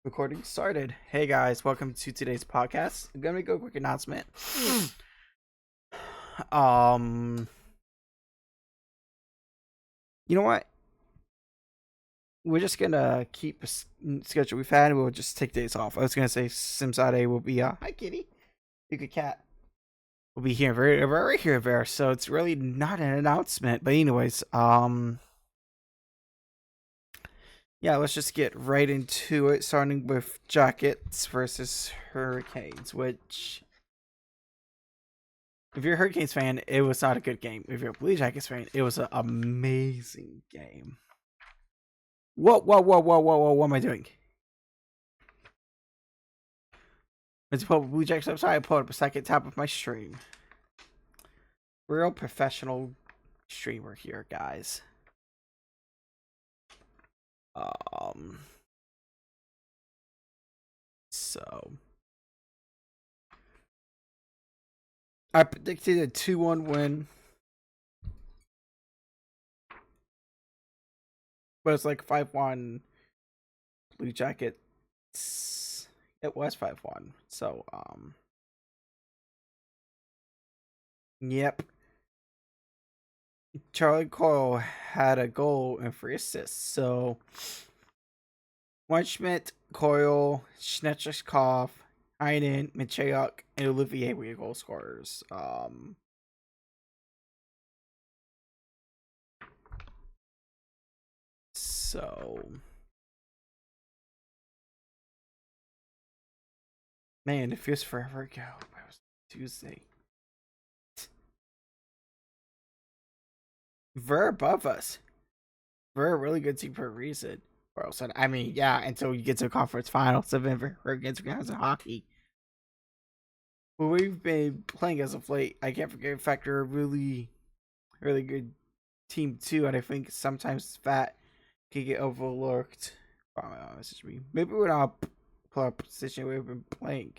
Recording started. Hey guys, welcome to today's podcast. I'm gonna make a quick announcement. um, you know what? We're just gonna keep a schedule we've had. We'll just take days off. I was gonna say Simsade will be hi kitty, you good cat. Will be here very here there. So it's really not an announcement. But anyways, yeah, let's just get right into it. Starting with Jackets versus Hurricanes, which if you're a Hurricanes fan, it was not a good game. If you're a Blue Jackets fan, it was an amazing game. Whoa, what am I doing? Let's pull up Blue Jackets. I'm sorry, I pulled up a second tab of my stream. Real professional streamer here, guys. So I predicted a 2-1 win. But it's like 5-1 Blue Jackets. It was 5-1. So yep. Charlie Coyle had a goal and 3 assists. So Schmidt, Coyle, Snetchkov, Heinen, Michayuk, and Olivier were your goal scorers. So man, it feels forever ago. It was Tuesday. We're above us. We're a really good team for a reason. Or else, I mean, yeah, until you get to the conference finals of against guys in hockey. But we've been playing as of late. I can't forget the fact we're a really, really good team too, and I think sometimes that can get overlooked. Maybe we're not a position we've been playing.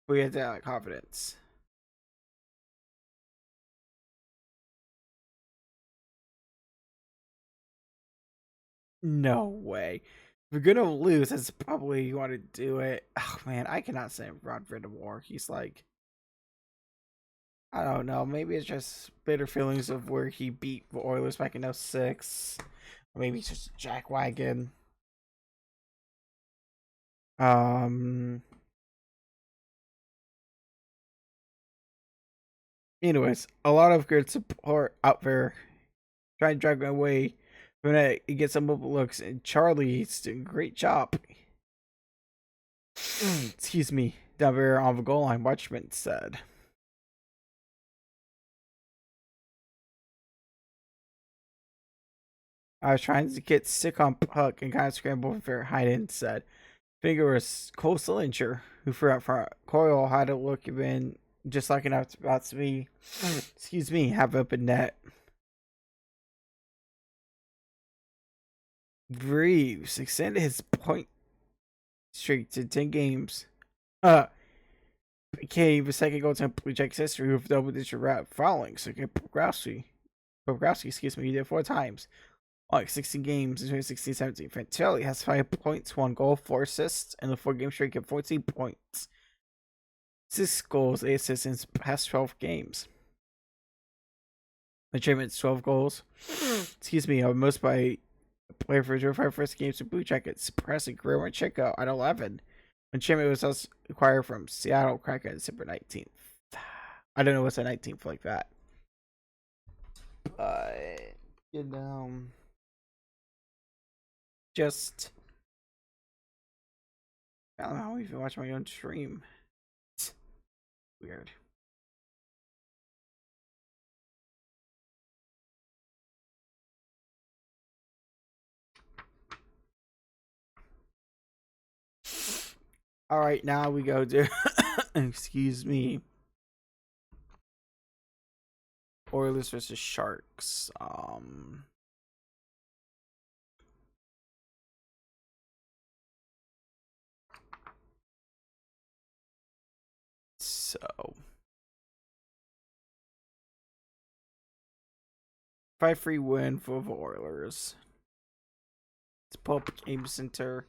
We have that confidence. No way. If we're gonna lose, that's probably you want to do it. Oh man, I cannot say Rod Vindemore. He's like, I don't know. Maybe it's just bitter feelings of where he beat the Oilers back in '06. Or maybe it's just a jackwagon. Um. Anyways, a lot of good support out there trying to drag me away from that. He gets some looks, and Charlie's doing a great job. Excuse me, down there on the goal line, Watchman said. I was trying to get sick on puck and kind of scrambled for Hayden said. Figure was Cole Sillinger, who threw out front. Coyle had to look even just like enough about to be, excuse me, have open net. Reeves extended his point streak to 10 games. Became the second goal to Blue Jackets history with double digit route following. So Bobrovsky, excuse me, he did 4 times. Like 16 games in 2016-17. Fantilli has 5 points, 1 goal, 4 assists, and the 4-game streak of 14 points. 6 goals, 8 assists in the past 12 games. Achievements 12 goals. Excuse me, most by player for 05 first games to Blue Jackets, suppressing Guerrero Chico at 11. When Chimmy was also acquired from Seattle Kraken December 19th. I don't know what's the 19th like that. But, you know, just, I don't know how I even watch my own stream. It's weird. All right, now we go to, excuse me, Oilers versus Sharks. So 5-3 win for the Oilers. Let's pull up Game Center.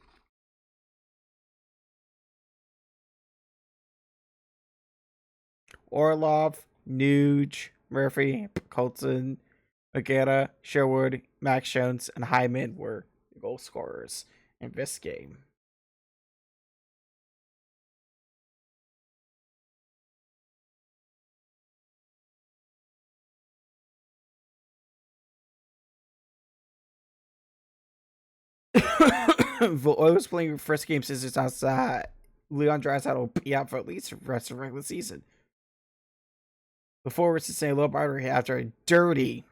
Orlov, Nuge, Murphy, Colton, Agata, Sherwood, Max Jones, and Hyman were goal scorers in this game. The Oilers playing first game since it's outside. Leon Draisaitl will be out for at least the rest of the regular season. The forwards to St. Louis after a dirty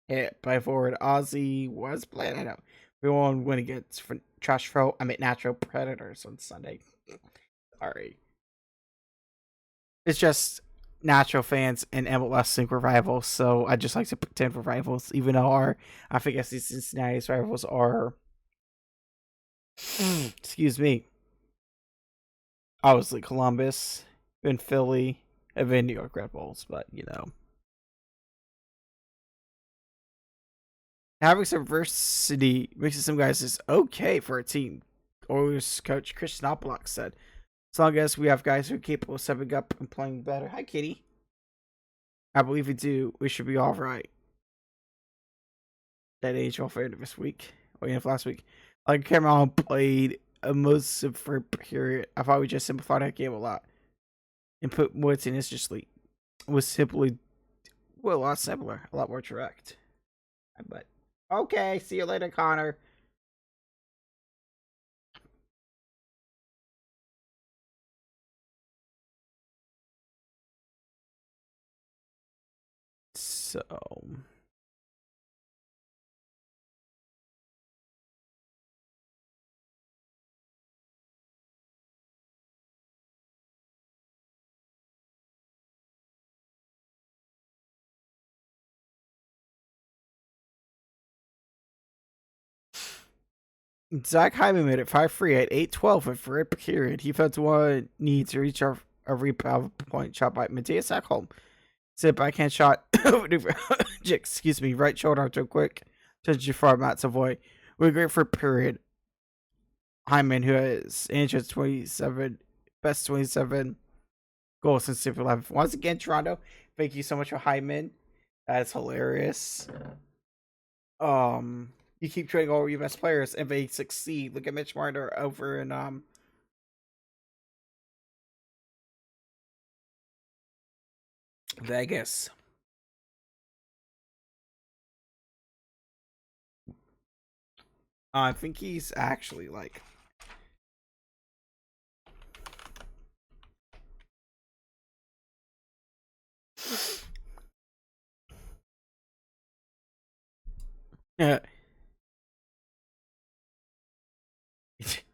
hit by forward Ozzy was playing. I know we won't win against natural predators on Sunday. Sorry, it's just natural fans and MLS sync rivals, so I just like to pretend for rivals, even though I think the Cincinnati's rivals are excuse me, obviously Columbus, then Philly, and then New York Red Bulls, but you know. Having some diversity makes some guys is okay for a team. Oilers coach Chris Knoplock said, as long as we have guys who are capable of stepping up and playing better. Hi, Kitty. I believe we do. We should be all right. That age off end of this week. Or end of last week. Like Cameron played a most of for period. I thought we just simplified that game a lot. And put Woods in instantly. It was simply a lot simpler, a lot more direct. But okay, see you later, Connor. So Zach Hyman made it 5-3 at 8-12 with a period. He felt one need to reach a rebound point shot by Matthias Ekholm. Sit backhand shot. Excuse me, right shoulder to a quick touch for Matt Savoy. We're great for period. Hyman, who has injured 27, best 27 goals since 2011. Once again, Toronto, thank you so much for Hyman. That's hilarious. You keep trading over your best players and they succeed. Look at Mitch Marner over in Vegas. I think he's actually like yeah.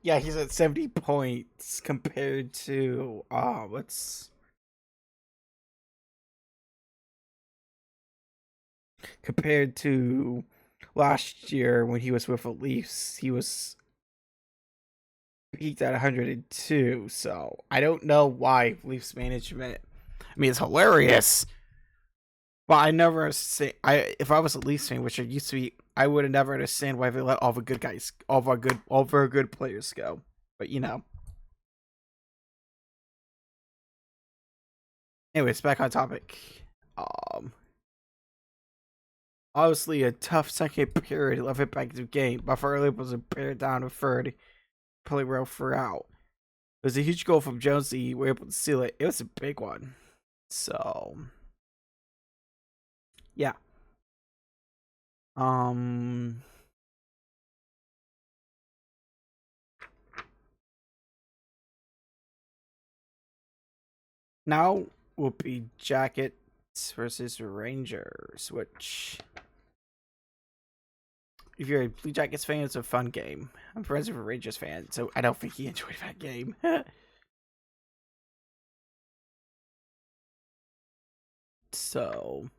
Yeah, he's at 70 points compared to what's compared to last year when he was with the Leafs. He was peaked at 102. So I don't know why Leafs management. I mean, it's hilarious, but I never say if I was a Leafs fan, which I used to be, I would have never understand why they let all the good guys, all of our good players go. But you know. Anyways, back on topic. Obviously a tough second period left it back to the game, but for early was a bear down to third, play well throughout. It was a huge goal from Jonesy. We were able to seal it. It was a big one. So yeah. Now will be Jackets versus Rangers, which if you're a Blue Jackets fan, it's a fun game. I'm friends with a Rangers fan, so I don't think he enjoyed that game. So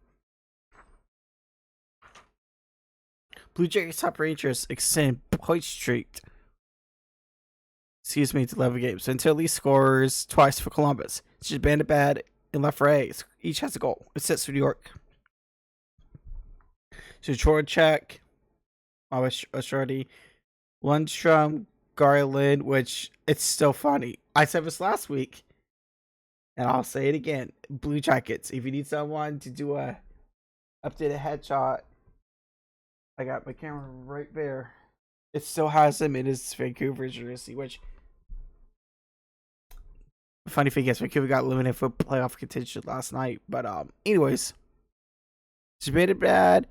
Blue Jackets top Rangers extend point streak. Excuse me, to 11 games until he scores twice for Columbus. It's just bad and left for A's. Each has a goal. It sets for New York. So Troy check. I was a shorty. Lundstrom, Garland, which it's still funny. I said this last week, and I'll say it again. Blue Jackets. If you need someone to do a updated headshot, I got my camera right there. It still has him in his Vancouver jersey, which funny thing is Vancouver got eliminated for playoff contention last night. But anyways, submitted bad.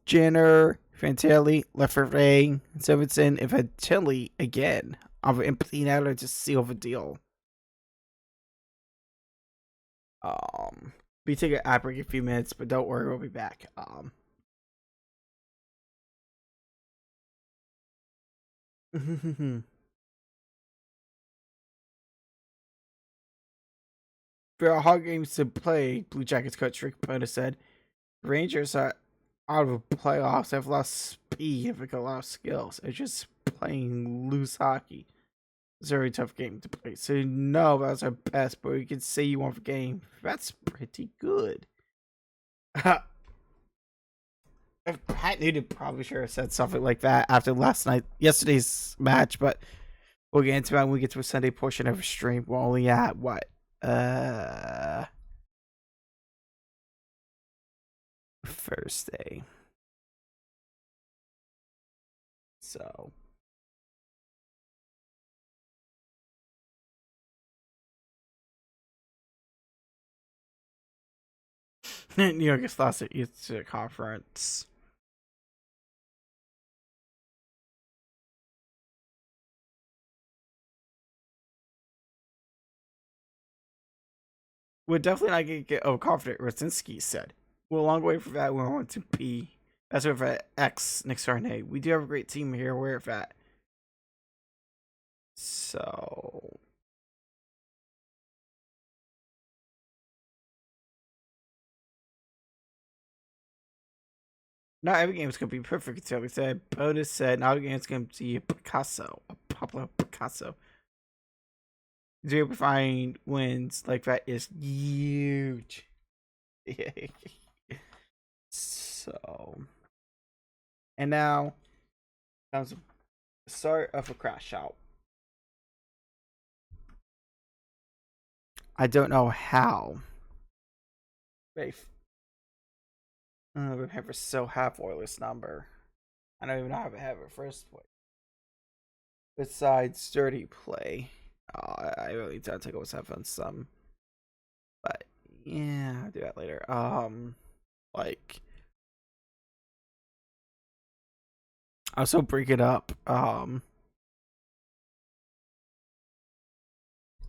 Jenner, Fantilli, Lefferray, Simonson, and Fantilli again. Of empty netter to seal the deal. We take an ad break in a few minutes, but don't worry, we'll be back. There are hard games to play, Blue Jackets coach Rick Pona said. Rangers are out of playoffs, have lost speed, have a lot of skills. It's just playing loose hockey. It's a very tough game to play. So no, that's our best, but you can say you won the game. That's pretty good. Pat Newton probably should have said something like that after yesterday's match, but we'll get into that when we get to a Sunday portion of the stream. We're only at what? Thursday. So New York is lost at Youth Conference. We're definitely not going to get overconfident, Rosinski said. We're a long way from that. We want to be. That's with an X next to our name. We do have a great team here. Aware of that. So. Not every game is going to be perfect, until we said. Bonus said not every game is going to be a Picasso. A Pablo Picasso. 0.5 wins like that is huge. So, and now comes the start of a crash out. I don't know how. Rafe. Remember, still have Oilers number. I don't even know how to have it first place. Besides dirty play. I really don't think I was having some. But yeah, I'll do that later. Like I'll still bring it up.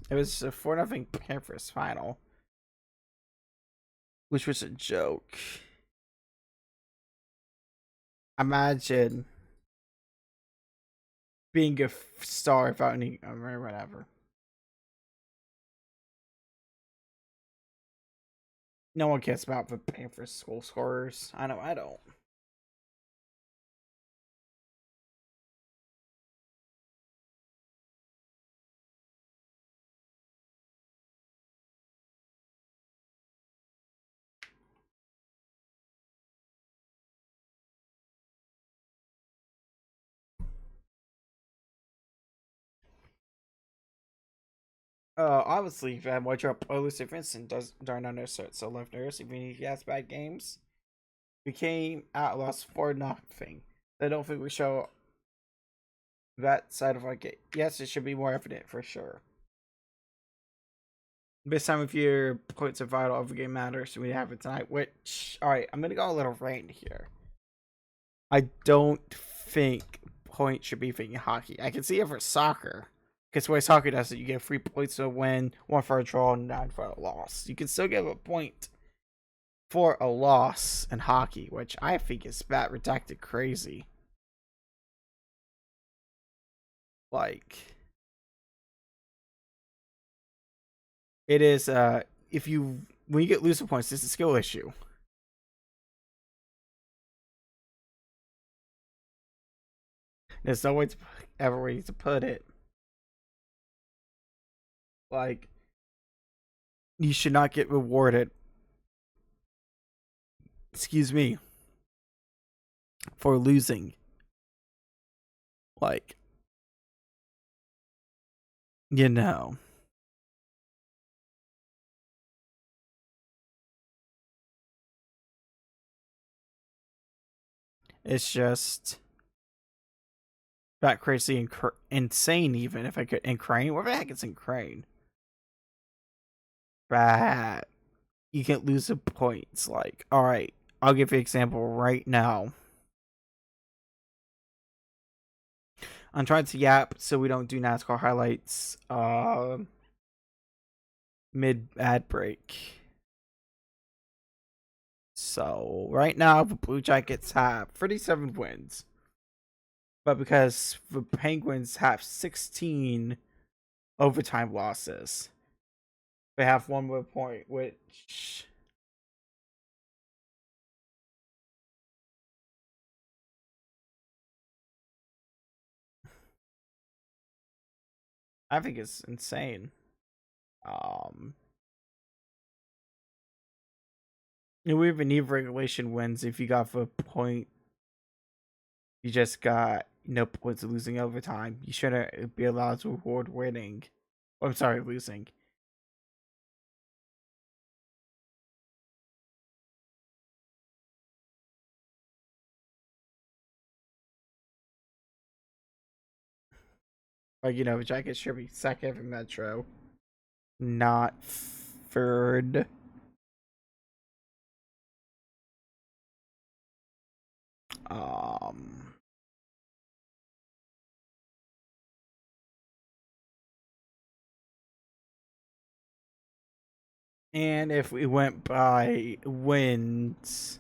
It was a 4-0 Panthers final, which was a joke. Imagine being a star without any or whatever. No one cares about the Panthers goal scorers. I know I don't. Obviously, if you had more drop Oilers Vincent does darn on their cert, so left nurse, even if he has bad games, became at lost 4-0. I don't think we show that side of our game. Yes, it should be more evident for sure. This time of year, points are vital. Every game matters. We have it tonight. Which, all right, I'm gonna go a little rant here. I don't think points should be thinking hockey. I can see it for soccer. Because the way soccer does it, you get 3 points to win, 1 for a draw, and 9 for a loss. You can still give a point for a loss in hockey, which I think is bat redacted crazy. Like, it is, if you, when you get loser points, it's a skill issue. There's no way to ever way to put it. Like, you should not get rewarded. Excuse me. For losing. Like, you know, it's just that crazy and insane. Even if I could in Crane, what the heck is in Crane? That you can lose the points. Like, all right, I'll give you an example right now. I'm trying to yap so we don't do NASCAR highlights mid ad break. So right now the Blue Jackets have 37 wins. But because the Penguins have 16 overtime losses, they have one more point, which I think is insane. Um, we even need regulation wins if you got the point. You just got no points losing overtime. You shouldn't be allowed to award winning. I'm sorry, losing. Like, the Jackets should be second in Metro, not third. Um, and if we went by wins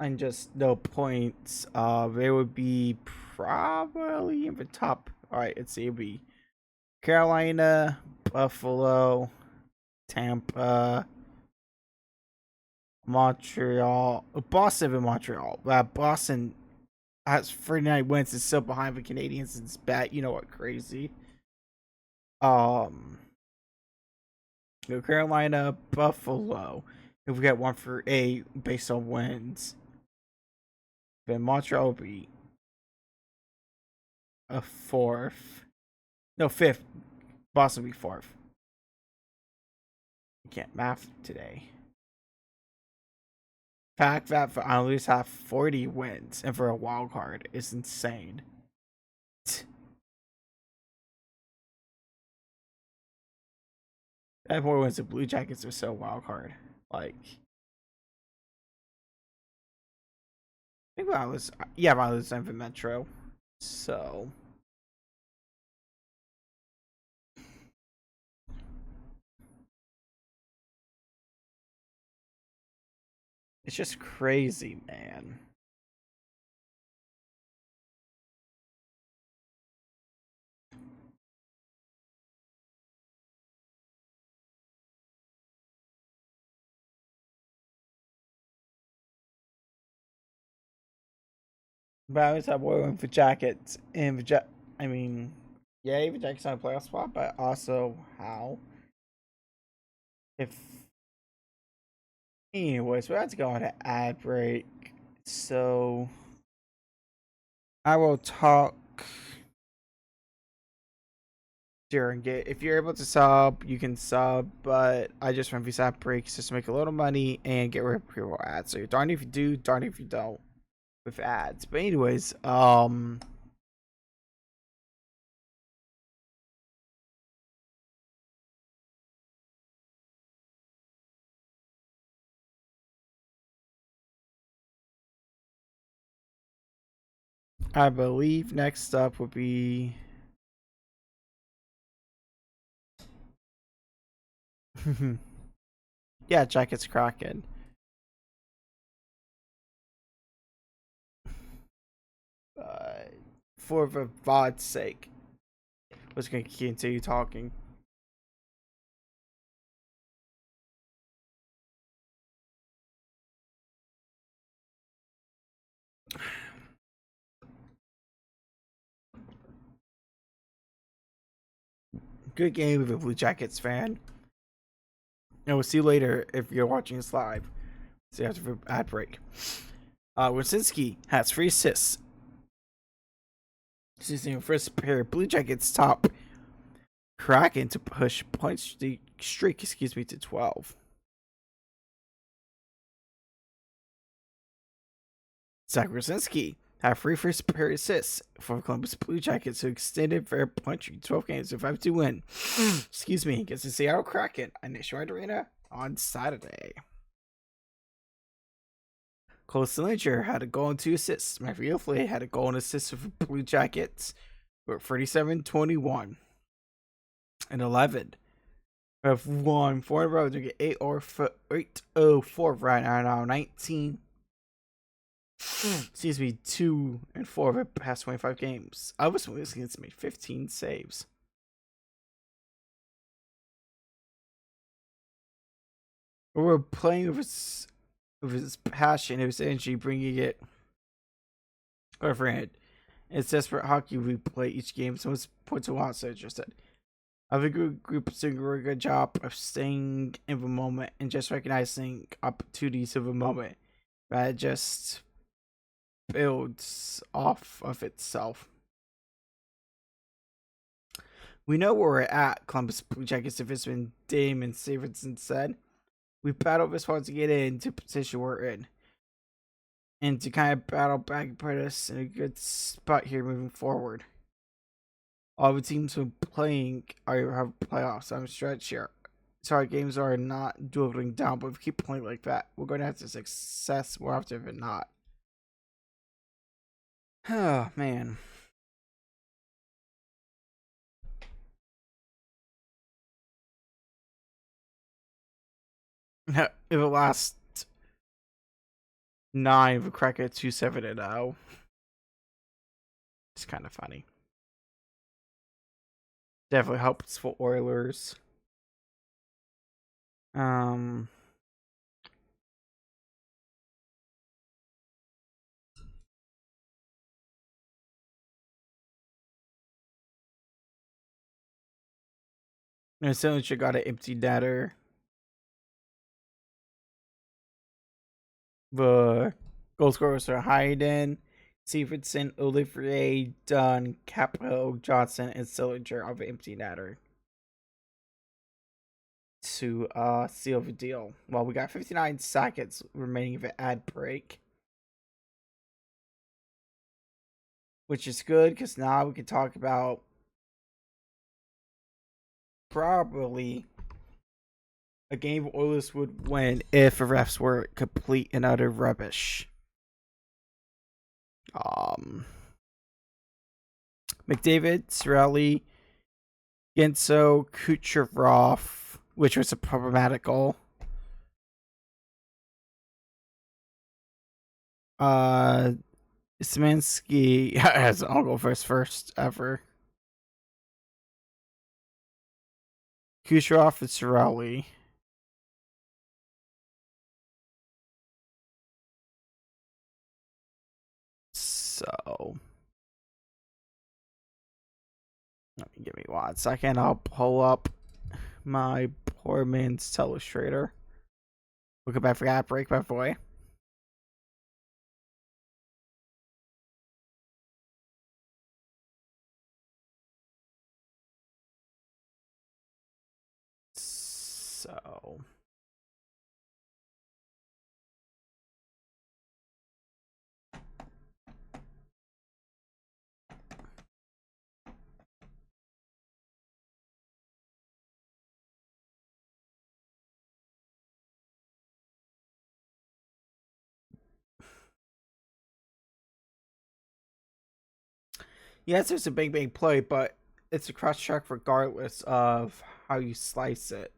and just no points, they would be probably in the top. All right, let's see, it'd be Carolina, Buffalo, Tampa, Montreal, Boston, and Montreal. Boston has 39 wins. It's still behind the Canadians. It's bad. You know what? Crazy. Um, Carolina, Buffalo. If we get 1 for 8 based on wins, then Montreal will be a fourth. No, fifth. Boston will be fourth. You can't math today. Fact that the Islanders have 40 wins and for a wild card is insane. That more wins the Blue Jackets are so wild card. Like, I think Islanders, yeah, Islanders and for Metro. So it's just crazy, man. But I always have one for Jackets and I mean, yeah, even Jackets on a playoff spot, but also how if. Anyways, we have to go on an ad break, so I will talk during it. If you're able to sub, you can sub, but I just run these ad breaks just to make a little money and get rid of people ads. So you're darn if you do, darn if you don't with ads. But anyways, I believe next up would be yeah, Jackets Kraken. Uh, for the VOD's sake, I was going to continue talking. Good game if a Blue Jackets fan. And we'll see you later if you're watching this live. See after the ad break. Wasinski has 3 assists Season first pair Blue Jackets top Kraken to push point streak to 12. Zach Rosinski have free first pair assists for Columbus Blue Jackets, who extended their point streak 12 games to 5-2 win. Against the Seattle Kraken at Nationwide Arena on Saturday. Cole Sillinger had a goal and 2 assists. Matthew Flay had a goal and assist for Blue Jackets for 37-21 and 11. We have won 4 in a row to get 8-0-4 right now. 19. 2 and 4 of the past 25 games. I was against made 15 saves. We're playing with his passion, his energy, bringing it over it. It's desperate hockey we play each game, so it's points a lot. So just said, I have a good group doing a really good job of staying in the moment and just recognizing opportunities of a moment that just builds off of itself. We know where we're at, Columbus Blue Jackets defenseman Damon Saverson said. We battled this hard to get into the position we're in. And to kind of battle back and put us in a good spot here moving forward. All the teams we're playing have playoffs. I'm stretched here. So our games are not dwindling down, but if we keep playing like that, we're going to have success more often than not. Oh, man. In the last 9, we crack at 2-7-0. It's kind of funny. Definitely helps for Oilers. New Sillinger got an empty netter. The goal scorers are Hayden, Stevenson, Olivier, Dunn, Capo, Johnson, and Sillinger of empty netter to seal the deal. Well, we got 59 seconds remaining of an ad break, which is good because now we can talk about probably a game Oilers would win if the refs were complete and utter rubbish. McDavid, Cirelli, Genso, Kucherov, which was a problematic goal. Szymanski has an goal for his first ever. Kucherov and Cirelli. So, give me 1 second. I'll pull up my poor man's Telestrator. We'll come back for that break, by the way. So, yes, it's a big play, but it's a cross check regardless of how you slice it.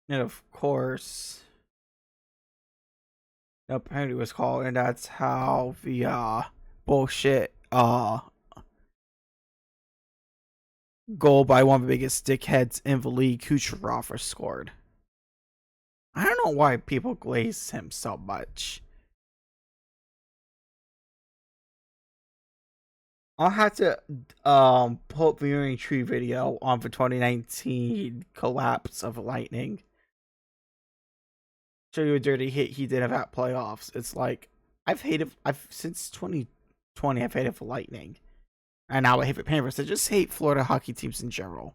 And of course, no penalty was called, and that's how the bullshit goal by one of the biggest dickheads in the league, Kucherov, was scored. I don't know why people glaze him so much. I'll have to pull up the viewing tree video on the 2019 collapse of lightning. show you a dirty hit he did about playoffs. It's like I've since 2020 I've hated for Lightning, and now I hate for Panthers. I just hate Florida hockey teams in general.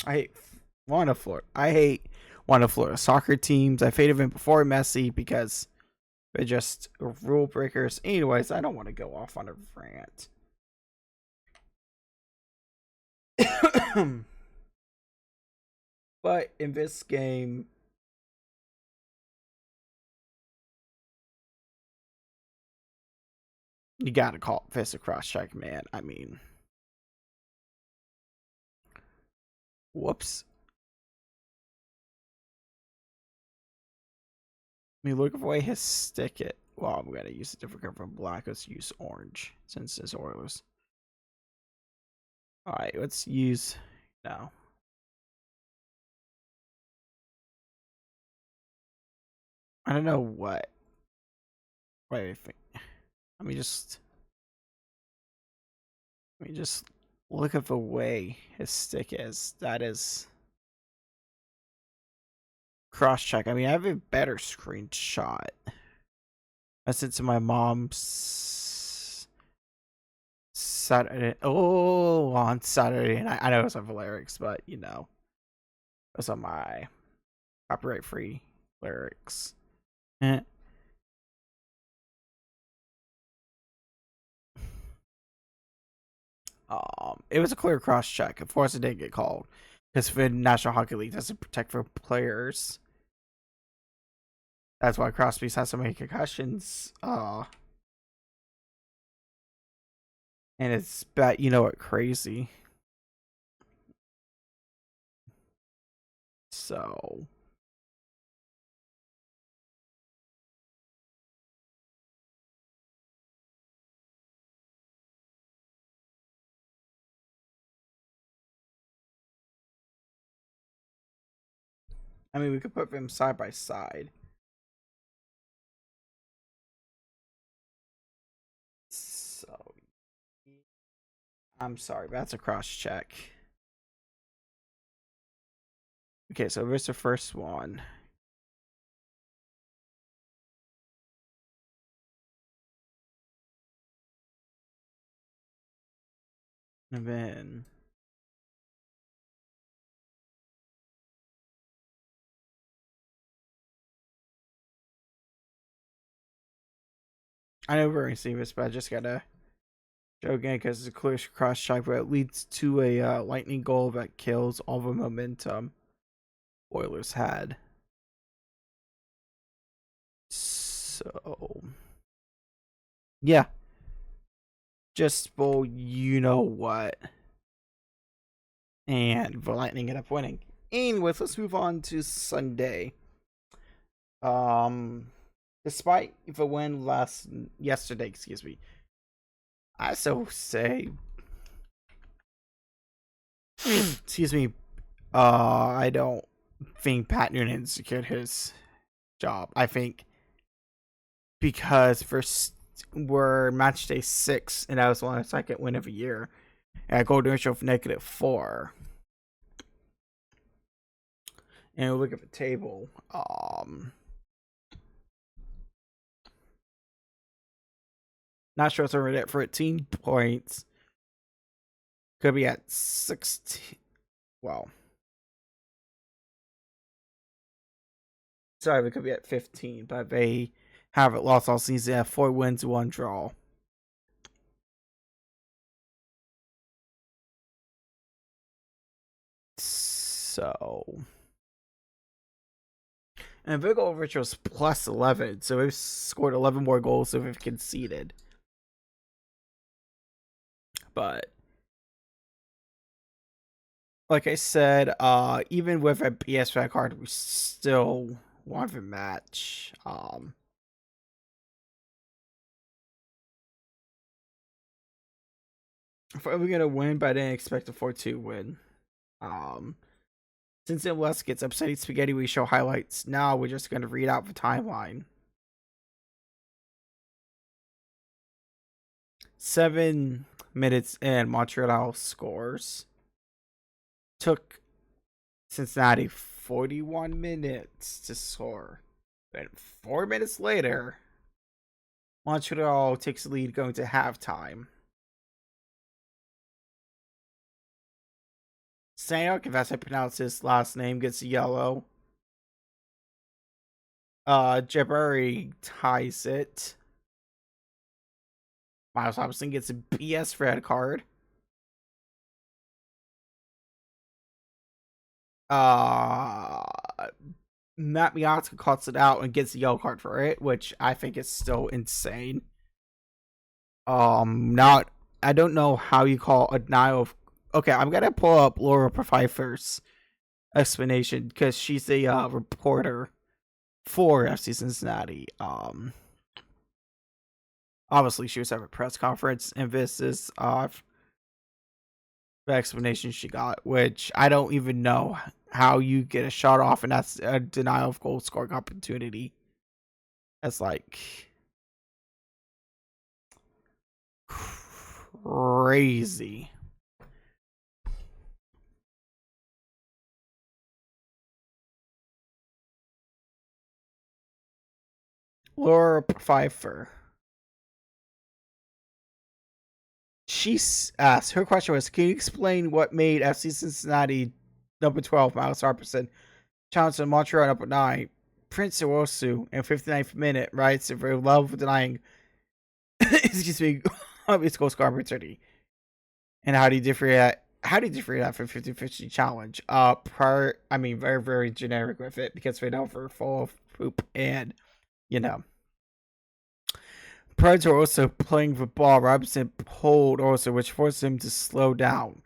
I hate one of Florida. I hate one of Florida soccer teams. I've hated them before Messi because they're just rule breakers. Anyways, I don't want to go off on a rant. But in this game, you gotta call this a cross check, man. I mean, whoops. I mean, look at the way his stick it. Well, I'm gonna use a different color from black. Let's use orange since it's Oilers. All right, let's use no. I don't know what. Wait, let me just look at the way his stick is. That is cross check. I mean, I have a better screenshot. I sent to my mom's Saturday. Oh, on Saturday, and I know it's on the lyrics, but you know, it's on my copyright-free lyrics. It was a clear cross check. Of course, it didn't get called because the National Hockey League doesn't protect for players. That's why Crosby's has so many concussions. And it's bad. You know what? Crazy. So. I mean, we could put them side by side. So, I'm sorry, that's a cross check. Okay, so here's the first one. And then I know we're going to see this, but I just gotta show again because it's a clear cross check, but it leads to a lightning goal that kills all the momentum Oilers had. So, yeah, just well, you know what, and the Lightning end up winning. Anyways, let's move on to Sunday. Despite the win yesterday, excuse me, I so say, excuse me, I don't think Pat Noonan secured his job. I think because we're match day 6, and that was only the second win of the year, and I go to show -4. And we look at the table. Not sure it's already at 14 points. Could be at 16. Well, sorry, we could be at 15, but they haven't lost all season. They have 4 wins, 1 draw. So, and Big Overage was plus 11, so we've scored 11 more goals than we've conceded. But like I said, even with a PS5 card, we still won the match. We're gonna win, but I didn't expect a 4-2 win. Since MLS gets upsetting spaghetti, we show highlights. Now we're just gonna read out the timeline. 7 minutes in, Montreal scores. Took Cincinnati 41 minutes to score. Then 4 minutes later, Montreal takes the lead going to halftime. Stanyok, if that's how I pronounce his last name, gets a yellow. Jabari ties it. Miles Robinson gets a BS red card. Matt Miazga cuts it out and gets a yellow card for it, which I think is still insane. Not I don't know how you call a denial of. Okay, I'm gonna pull up Laura Pfeiffer's explanation because she's a reporter for FC Cincinnati. Obviously she was at a press conference, and this is the explanation she got, which I don't even know how you get a shot off, and that's a denial of goal scoring opportunity. That's like crazy. Laura Pfeiffer. She asked, her question was, can you explain what made FC Cincinnati number 12, Miles Harperson, challenge in Montreal number 9, Prince Orosu, in 59th minute, writes if we're love denying, excuse me, obvious goal scoring opportunity. And how do you differ that? How do you differ that from 50-50 challenge? Very, very generic with it because we know we're full of poop and, you know. Prior to also playing the ball, Robinson pulled also, which forced him to slow down.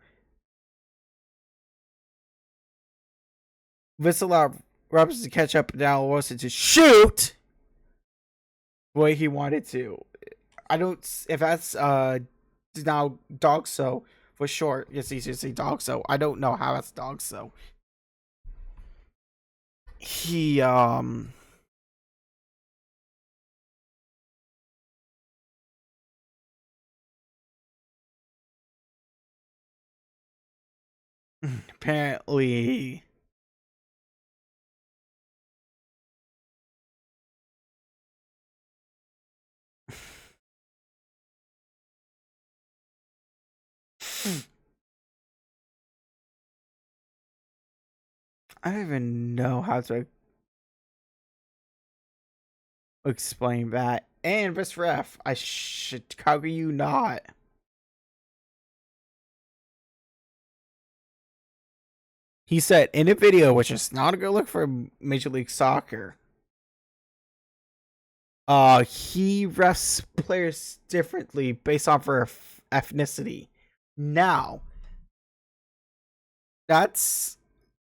This allowed Robinson to catch up and now Wilson to shoot the way he wanted to. I don't, if that's now dog so for short, it's easier to say dog so. I don't know how that's dog so. He apparently I don't even know how to explain that. And this ref, I should cover you not. He said in a video, which is not a good look for Major League Soccer. He refs players differently based on their ethnicity. Now, that's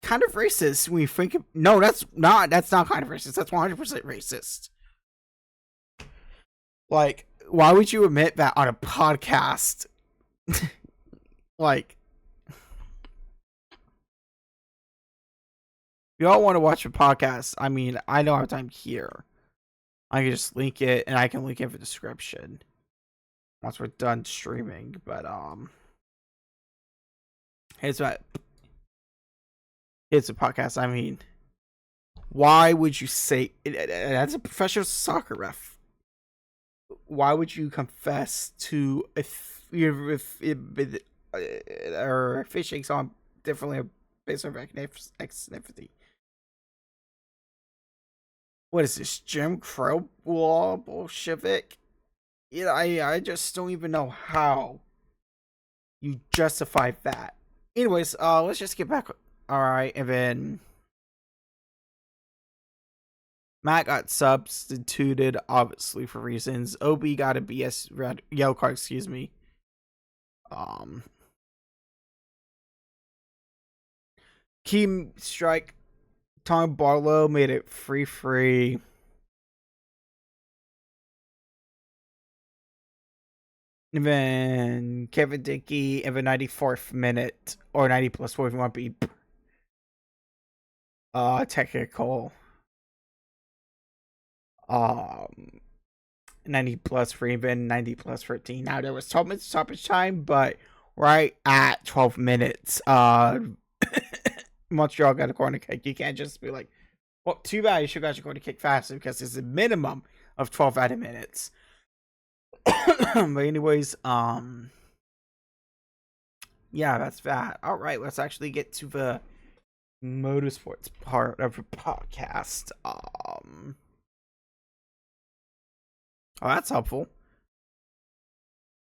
kind of racist when you think. No, that's not. That's not kind of racist. That's 100% racist. Like, why would you admit that on a podcast? Like, if y'all want to watch a podcast, I mean, I don't have time here. I can just link it, and I can link it in the description once we're done streaming. But here's the podcast. I mean, why would you say that's a professional soccer ref? Why would you confess to or fishing on differently based on ethnicity? What is this, Jim Crow law Bolshevik? Yeah, I just don't even know how you justify that. Anyways, let's just get back. All right, and then Matt got substituted, obviously for reasons. OB got a BS red yellow card. Excuse me. Key strike. Tom Barlow made it free. And then Kevin Dickey in the 94th minute, or 90 plus 4 if you want to be technical. 90 plus 3, then 90 plus 13. Now there was 12 minutes stoppage time, but right at 12 minutes, Montreal got a corner kick. You can't just be like, well, too bad you should got your corner kick faster because it's a minimum of 12 added minutes. But anyways, yeah, that's that. All right, let's actually get to the motorsports part of the podcast. Oh, that's helpful.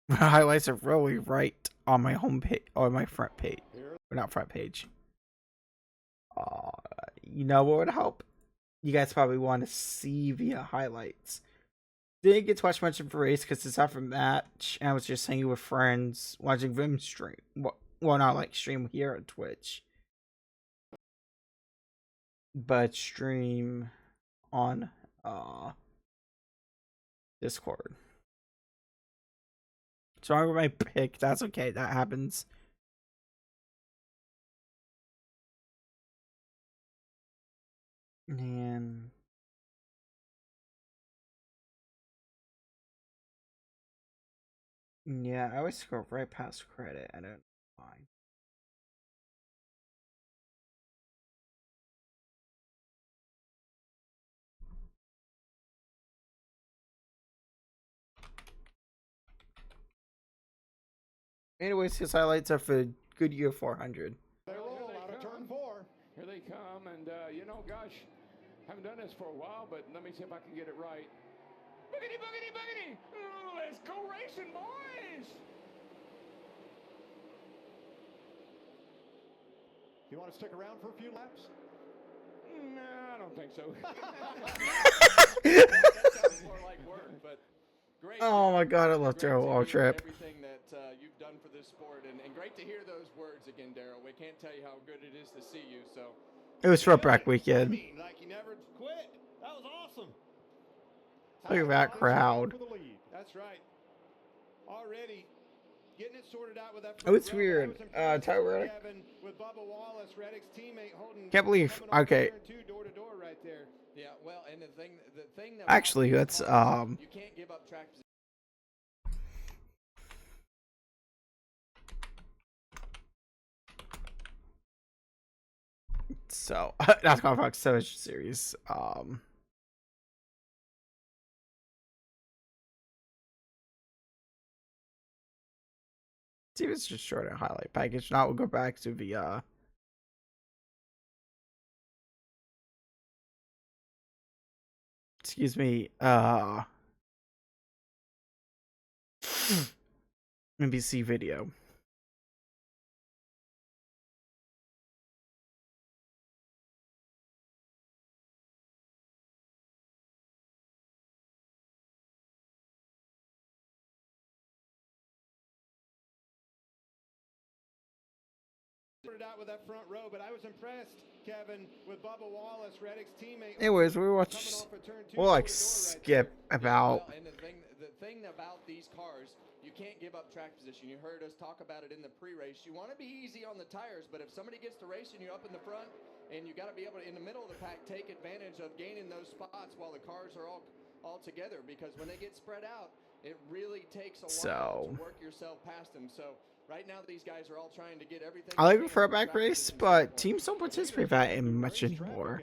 The highlights are really right on my home page, or my front page, or not front page. You know what would help? You guys probably want to see via highlights. Didn't get to watch much of the race because it's after match, and I was just hanging with friends, watching them stream. Well, not like stream here on Twitch, but stream on Discord. So I'm with my pick. That's okay. That happens. And yeah, I always scroll right past credit. I don't know why. Anyways, his highlights are for Goodyear 400. They roll out of turn 4. Here they come, and you know, gosh, haven't done this for a while, but let me see if I can get it right. Boogity, boogity, boogity! Ooh, let's go racing, boys! You want to stick around for a few laps? Nah, I don't think so. That sounds more like work, but great. Oh my god, I love Daryl all trip. Everything that you've done for this sport, and great to hear those words again, Daryl. We can't tell you how good it is to see you. So it was front back weekend. Like you never quit. That was awesome. Look at that crowd. That's right. Already getting it sorted out with that. Oh, it's weird. Tyler Reddick. Can't believe. Okay. Yeah, well, and the thing that actually, that's you can't give up track position. So that's Fox Television series. See if it's just short a highlight package. Now we'll go back to the excuse me, NBC video. Out with that front row, but I was impressed, Kevin, with Bubba Wallace, Reddick's teammate. Anyways, we watch. We'll like skip about. And the thing about these cars, you can't give up track position. You heard us talk about it in the pre-race. You want to be easy on the tires, but if somebody gets the race and you're up in the front, and you got to be able to, in the middle of the pack, take advantage of gaining those spots while the cars are all together. Because when they get spread out, it really takes a while to work yourself past them. So. Right now, these guys are all trying to get everything. I like a throwback race, but teams don't participate that in much anymore.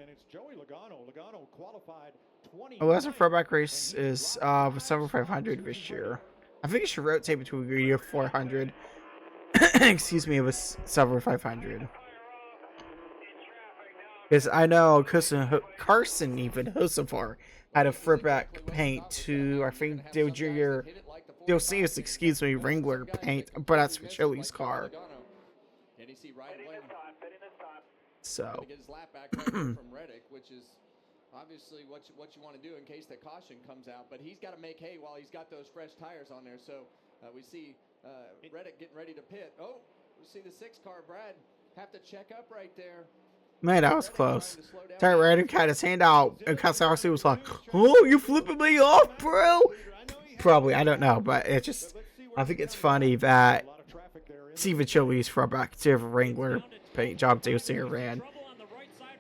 Oh, that's a throwback race is Silver 500 this year. I think it should rotate between year 400. Excuse me, it was Silver 500. Because I know Carson even Hocevar had a throwback paint to I think Dale Jr. You'll see us, excuse me, Wrangler paint, but that's for Chili's car. So, from Reddick, which is obviously what you want to do in case that caution comes out. But he's got to make hay while he's got those fresh tires on there. So we see Reddick getting ready to pit. Oh, we see the 6 car, Brad, have to check up right there. Man, that was close. Tyler Reddick had his hand out, and Kosowski was like, "Oh, you flipping me off, bro?" Probably, I don't know, but it just, I think it's funny that Steve Chili's from back to Wrangler paint job Dale ran.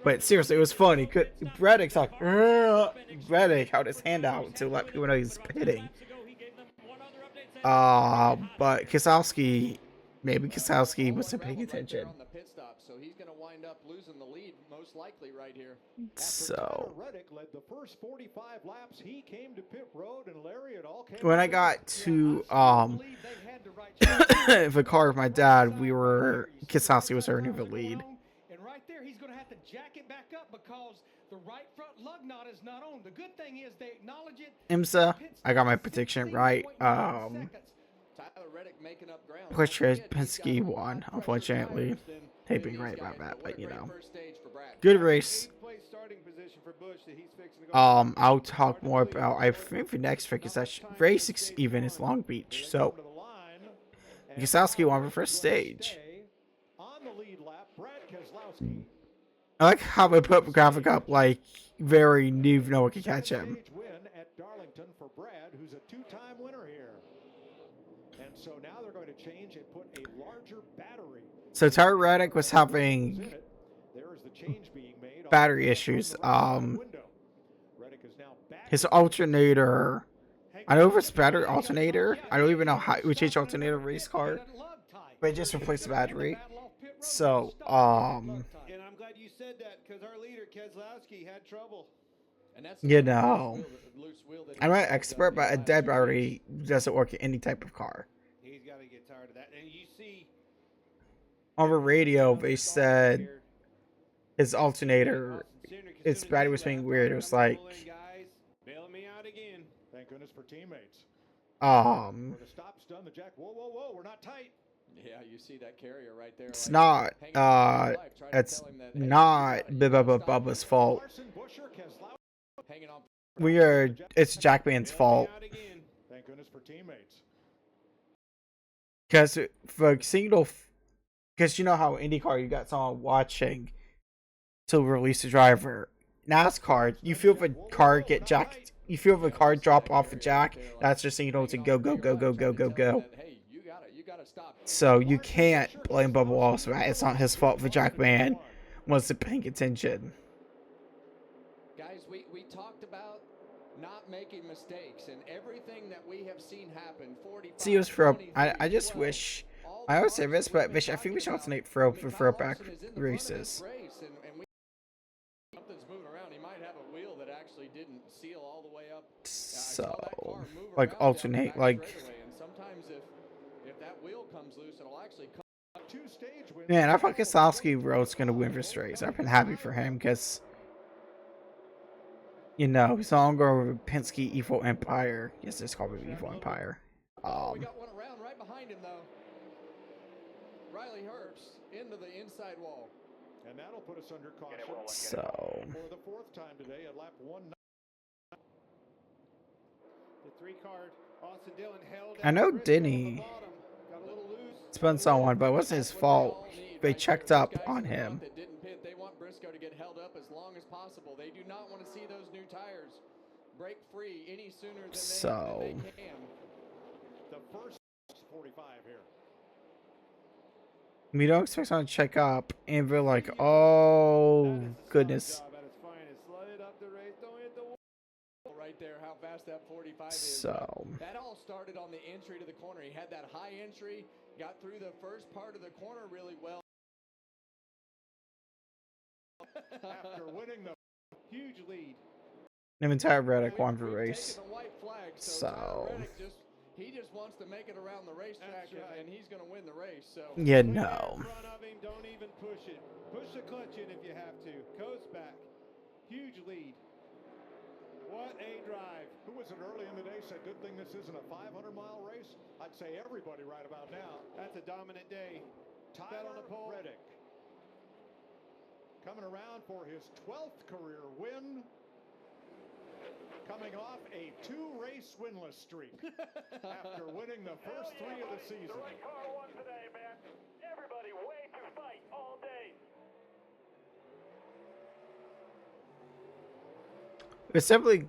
But seriously, it was funny. Reddick's like, Reddick held his hand out to let people know he's pitting. But Kosowski, maybe Kosowski wasn't paying attention. going to wind up losing the lead, most likely, right here. So Reddick led the first 45 laps. He came to pit road, and Larry, it all came when I got to the car with my dad, Kisowski was earning the lead. And right there, he's going to have to jack it back up because the right front lug nut is not on. The good thing is they acknowledge it. IMSA, I got my prediction right. Tyler Reddick making up ground. Which Penske won, unfortunately. They've been right about that, but you know. Good race. I'll talk more about, I think the next race even is Long Beach. So Kisowski won the first stage. I like how they put the graphic up like very new, no one can catch him. Who's a two-time winner here. And so now they're going to change and put a larger battery. So Tyler Reddick was having battery issues. His alternator, I know if it's battery alternator, I don't even know how we change alternator race car, but it just replaced the battery. So and I'm glad you said that because our leader Keselowski had trouble. You know, I'm not an expert, but a dead battery doesn't work in any type of car. He's got to get tired of that. And you see, on the radio, they said his alternator, its battery was being weird. It was like, bailing me out again. Thank goodness for teammates. When the stop's done, the jack. Whoa, whoa, whoa! We're not tight. Yeah, you see that carrier right there. It's not. It's not Bubba's fault. It's Jackman's fault. Thank goodness for teammates. Because for single, because you know how IndyCar, you got someone watching to release the driver. NASCAR, you feel the car get jacked. You feel the car drop off the jack. That's your signal to go, go, go, go, go, go, go. So you can't blame Bubba Wallace for that. It's not his fault. The Jackman wasn't paying attention. Guys, we talked about not making mistakes and everything that we have seen happen. See, it was for I just wish, I always say this, but I think we should alternate for throwback races. Something's moving around. He might have a wheel that actually didn't seal all the way up. So, like alternate, like. And sometimes if that wheel comes loose, it'll actually come. Man, I thought Keselowski was gonna win this race. I've been happy for him because, you know, he's no longer Penske Evil Empire. Yes, it's called the Evil Empire. We got one around right behind him though. Riley Herbst into the inside wall. And that'll put us under caution. So for the fourth time today at lap 1. The 3-card Austin Dillon held. I know Denny spun someone, but it wasn't his fault. They checked up on him. They want Briscoe to get held up as long as possible. They do not want to see those new tires break free any sooner than they can. The first 45 here. We don't expect someone to check up, and we're like, oh goodness. Right there, how fast that 45 is. So that all started on the entry to the corner. He had that high entry, got through the first part of the corner really well. After winning the huge lead. Tyler Reddick won the race. So he just wants to make it around the racetrack, and he's going to win the race. So yeah, no. Don't even push it. Push the clutch in if you have to. Coast back. Huge lead. What a drive. Who was it early in the day said, good thing this isn't a 500-mile race? I'd say everybody right about now. That's a dominant day. Tyler Reddick coming around for his 12th career win. Coming off a 2-race winless streak after winning the first 3 of the season. The right car won today, man. Everybody way to fight all day. It's definitely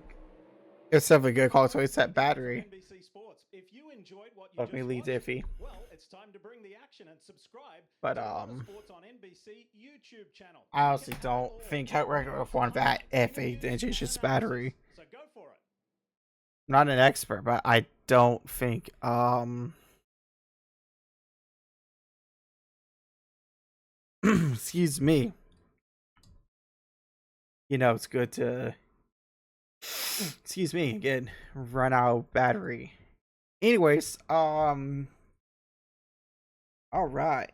a good call. So it's that battery. NBC Sports. If you enjoyed what you Let me lead iffy. Well, it's time to bring the action and subscribe but to Motorsports on NBC YouTube channel. I honestly don't think how regular one that iffy than just battery. So go for it. I'm not an expert, but I don't think Excuse me. You know, it's good to, excuse me, again, run out of battery. Anyways, all right.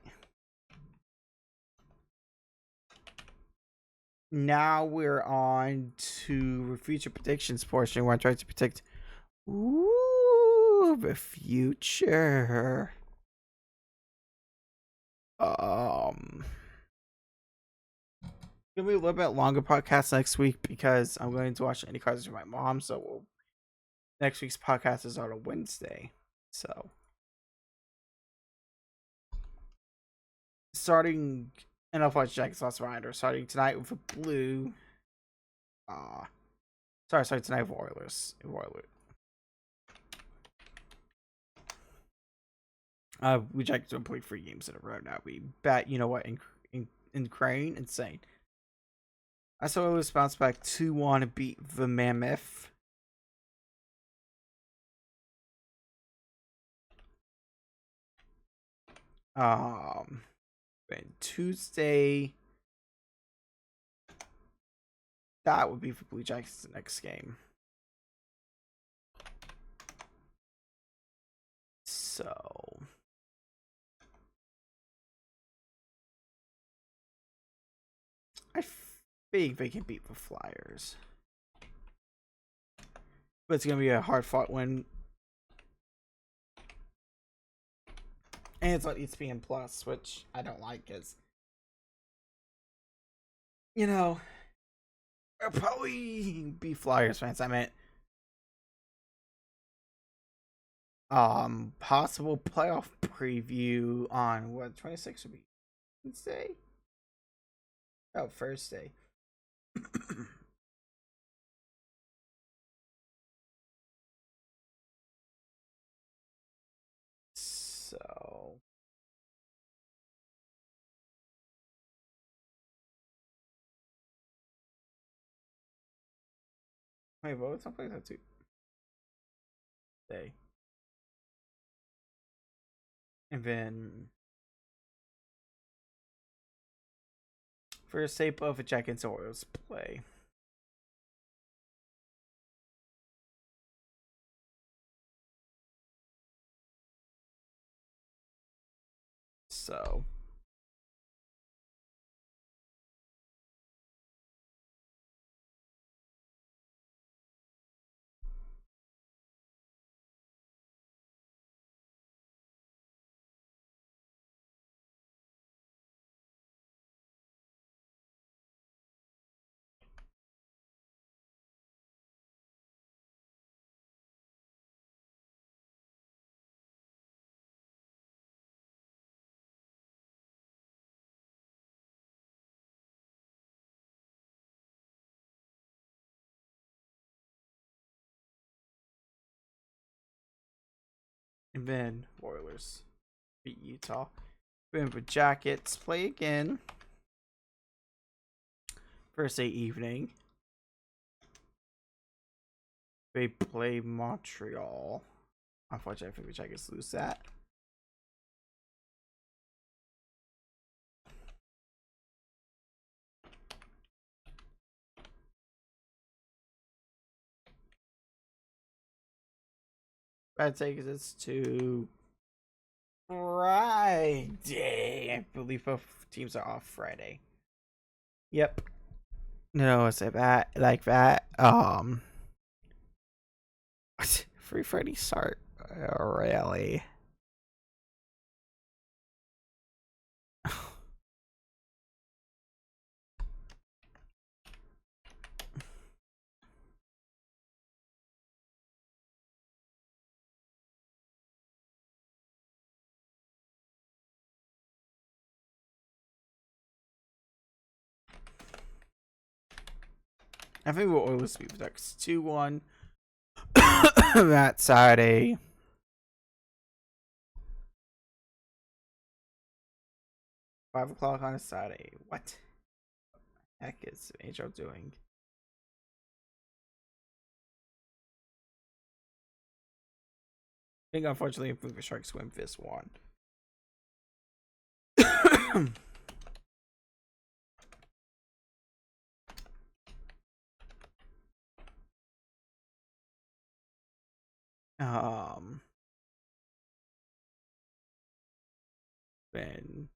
Now we're on to future predictions portion where I try to predict the future. Gonna be a little bit longer podcast next week because I'm going to watch Any Cars with my mom. So next week's podcast is on a Wednesday. So starting, and I'll watch Jack's Last Rider starting tonight with a blue. Sorry, tonight with Oilers. We jacked to play 3 games in a row now. We bet, you know what, in Crane, insane. I saw Oilers bounce back 2-1 to beat the Mammoth. And Tuesday, that would be for Blue Jackets the next game. So I think they can beat the Flyers. But it's going to be a hard fought win. And it's on ESPN Plus, which I don't like because, you know, I'll probably be Flyers fans. I meant possible playoff preview on what 26 would be Wednesday? Oh, Thursday. So wait, what was someplace that too? Day. And then first tape of a Jackets Orioles play. So and then Oilers beat Utah. Then the Jackets play again. Thursday evening. They play Montreal. Unfortunately, I think the Jackets lose that. Bad take is it's to Friday. I believe both teams are off Friday. Yep. No, I said that like that. Free Friday start. Really? I think we'll Oilers beat the Ducks 2-1 that Saturday. $5 on a Saturday. What the heck is HL doing? I think unfortunately the Sharks win this one. Um, then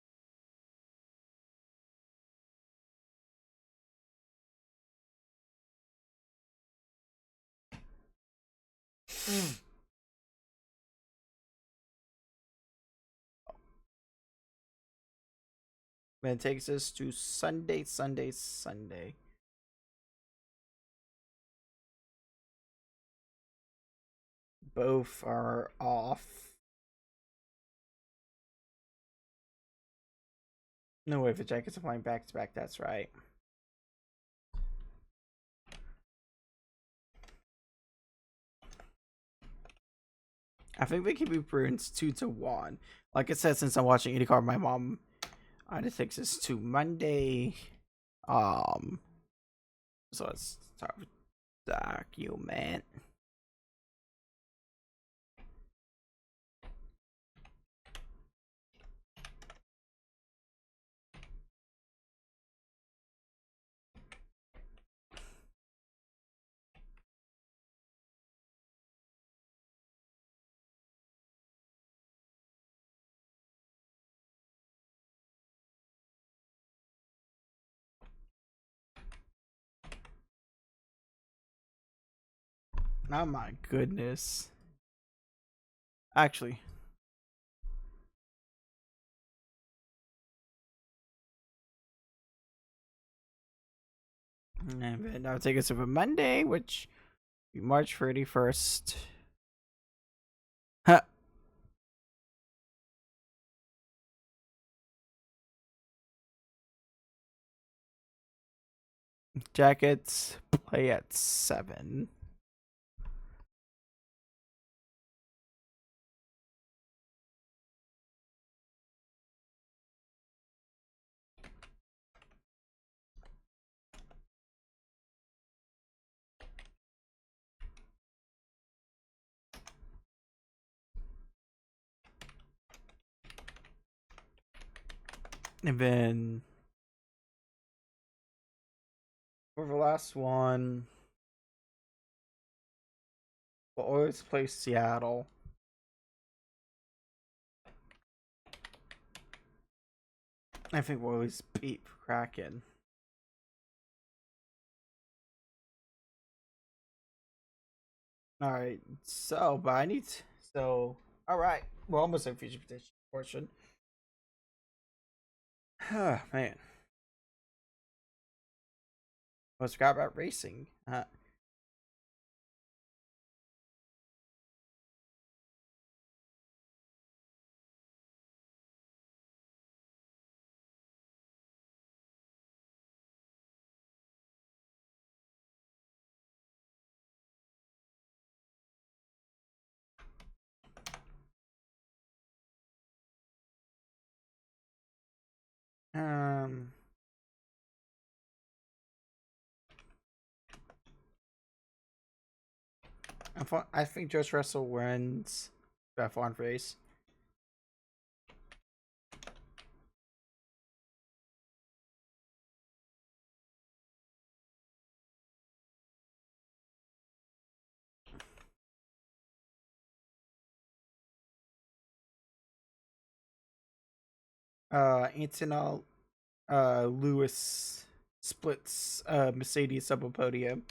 then it takes us to Sunday. Both are off. No way, if the Jackets are playing back to back, that's right. I think they can be Bruins 2-1. Like I said, since I'm watching IndyCar, my mom just takes us to Monday. So let's start with document. Oh my goodness. Actually, and then that'll take us over Monday, which be March 31st. Huh. Jackets play at 7. And then for the last one, we'll always play Seattle. I think we'll always beat Kraken. Alright, so, but I need to, so, alright, we're almost at feature petition portion. Man. Almost forgot about racing. Um, I think Josh Russell wins the F1 race. Antonio Lewis splits Mercedes up a podium.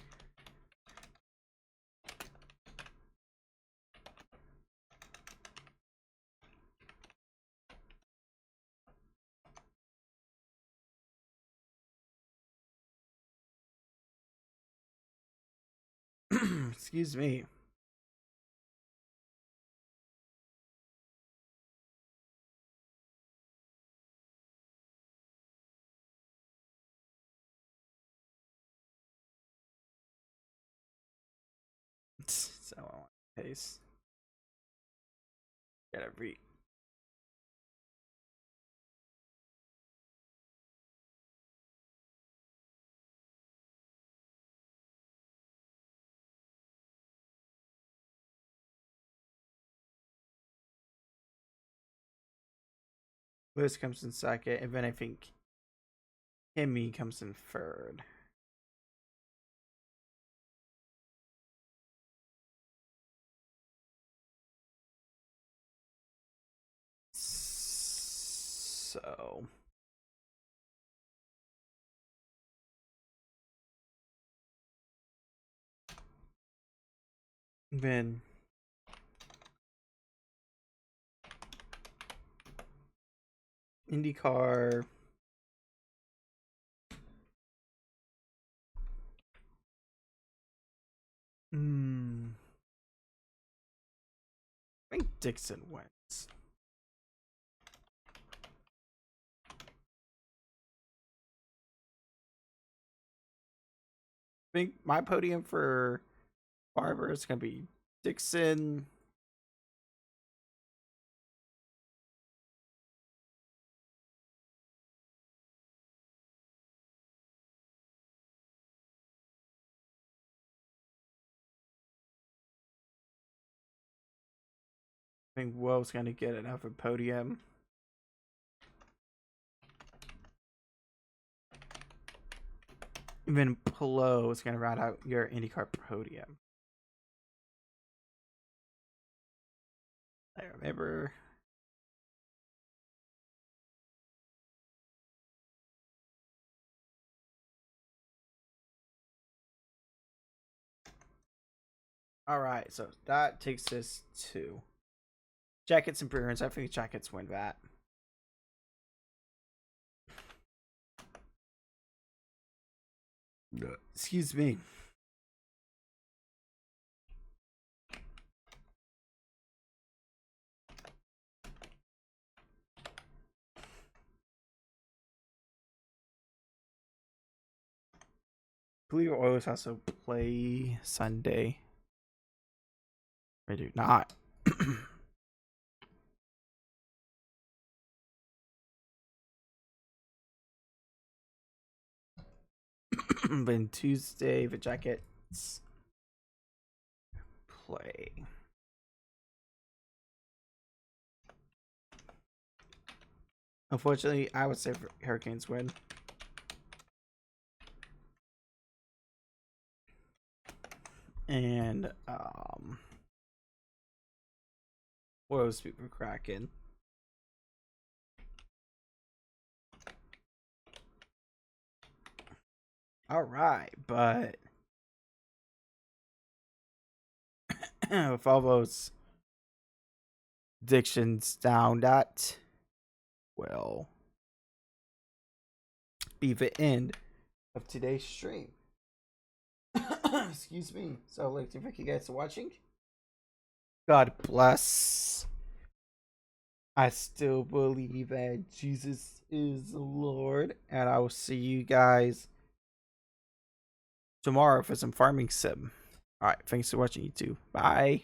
Excuse me. So I want to paste. Gotta read. Lewis comes in second, and then I think Kimmy comes in third. So then IndyCar. I think Dixon wins. I think my podium for Barber is gonna be Dixon. I think Will's gonna get another podium. Even Polo is gonna round out your IndyCar podium. I remember. All right, so that takes us to Jackets and Bruins. I think Jackets win that. Excuse me. I believe Oilers also play Sunday. I do not. Then Tuesday, the Jackets play. Unfortunately, I would say Hurricanes win. And Oilers beat the Kraken. All right, but with all those predictions down, that will be the end of today's stream. Excuse me. So, I'd like to thank you guys for watching. God bless. I still believe that Jesus is the Lord, and I will see you guys tomorrow for some farming sim. All right, thanks for watching YouTube. Bye.